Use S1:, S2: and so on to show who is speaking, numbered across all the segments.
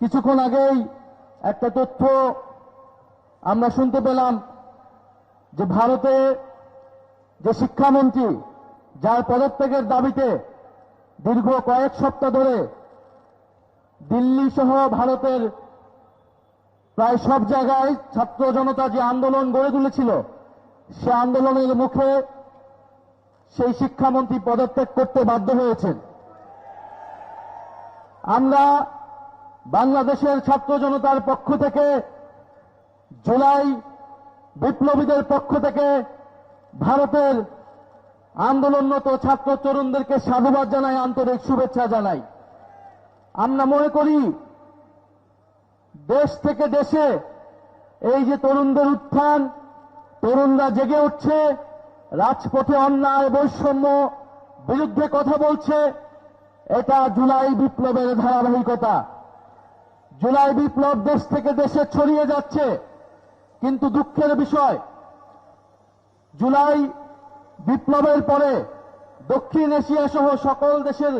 S1: কিছুক্ষণ আগেই একটা তথ্য আমরা শুনতে পেলাম যে ভারতে যে শিক্ষামন্ত্রী যার পদত্যাগের দাবিতে দীর্ঘ কয়েক সপ্তাহ ধরে দিল্লি সহ ভারতের প্রায় সব জায়গায় ছাত্র জনতা যে আন্দোলন গড়ে তুলেছিল, সে আন্দোলনের মুখে সেই শিক্ষামন্ত্রী পদত্যাগ করতে বাধ্য হয়েছেন। আমরা বাংলাদেশের ছাত্র জনতার পক্ষ থেকে, জুলাই বিপ্লবীদের পক্ষ থেকে ভারতের আন্দোলনরত ছাত্র তরুণদেরকে সাধুবাদ জানাই, আন্তরিক শুভেচ্ছা জানাই। আমরা মনে করি দেশ থেকে দেশে এই যে তরুণদের উত্থান, তরুণরা জেগে উঠছে, রাজপথে অন্যায় বৈষম্য বিরুদ্ধে কথা বলছে, এটা জুলাই বিপ্লবের ধারাবাহিকতা। জুলাই বিপ্লব দেশ থেকে দেশে ছড়িয়ে যাচ্ছে, কিন্তু দুঃখের বিষয় জুলাই বিপ্লবের পরে দক্ষিণ এশিয়া সহ সকল দেশের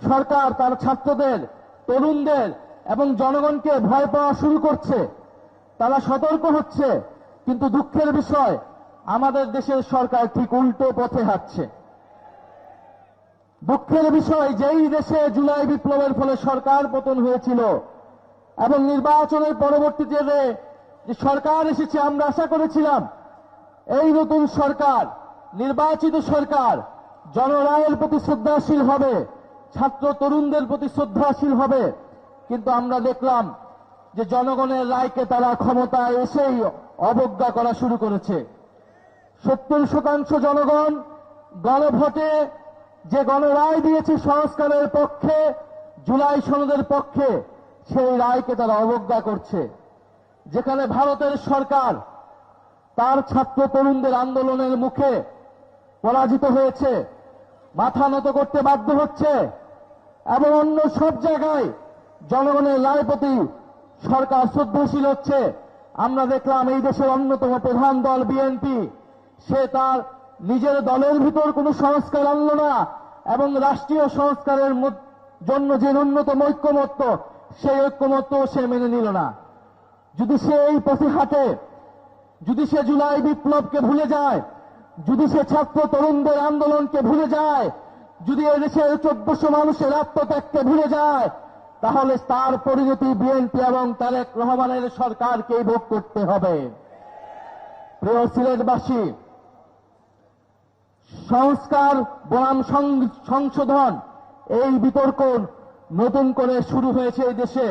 S1: সরকার তার ছাত্রদের, তরুণদের এবং জনগণকে ভয় পাওয়া শুরু করছে। তারা সতর্ক হচ্ছে, কিন্তু দুঃখের বিষয় আমাদের দেশের সরকার ঠিক উল্টো পথে হাঁটছে। দুঃখের বিষয়, যেই দেশে জুলাই বিপ্লবের ফলে সরকার পতন হয়েছিল এবং নির্বাচনের পরবর্তীতে যে সরকার এসেছে, আমরা আশা করেছিলাম এই নতুন সরকার, নির্বাচিত সরকার জনরায়ের প্রতি শ্রদ্ধাশীল হবে, ছাত্র তরুণদের প্রতি শ্রদ্ধাশীল হবে। কিন্তু আমরা দেখলাম যে জনগণের রায়কে তারা ক্ষমতায় এসেই অবজ্ঞা করা শুরু করেছে। 70% জনগণ গণভোটে যে গণরায় দিয়েছে সংস্কারের পক্ষে, জুলাই সনদের পক্ষে, সেই রায়কে তারা অবজ্ঞা করছে। যেখানে ভারতের সরকার তার ছাত্র তরুণদের আন্দোলনের মুখে পরাজিত হয়েছে, মাথা নত করতে বাধ্য হচ্ছে, এবং অন্য সব জায়গায় জনগণের রায়ের প্রতি সরকার শ্রদ্ধাশীল হচ্ছে। আমরা দেখলাম এই দেশের অন্যতম প্রধান দল বিএনপি, সে তার নিজের দলের ভিতর কোনো সংস্কার আনল না এবং রাষ্ট্রীয় সংস্কারের জন্য যে ন্যূনতম ঐক্যমত্য, সেই ঐক্যমত্য সে মেনে নিল না। যদি সে এই পথে হাঁটে, যদি সে জুলাই বিপ্লবকে ভুলে যায়, যদি সে ছাত্র তরুণদের আন্দোলনকে ভুলে যায়, যদি এদেশের 1400 মানুষের আত্মত্যাগকে ভুলে যায়, তাহলে তার পরিণতি বিএনপি এবং তারেক রহমানের সরকারকেই ভোগ করতে হবে। প্রিয় সিলেটবাসী, সংস্কার বনাম সংশোধন, এই বিতর্ক নতুন করে শুরু হয়েছে এই দেশে।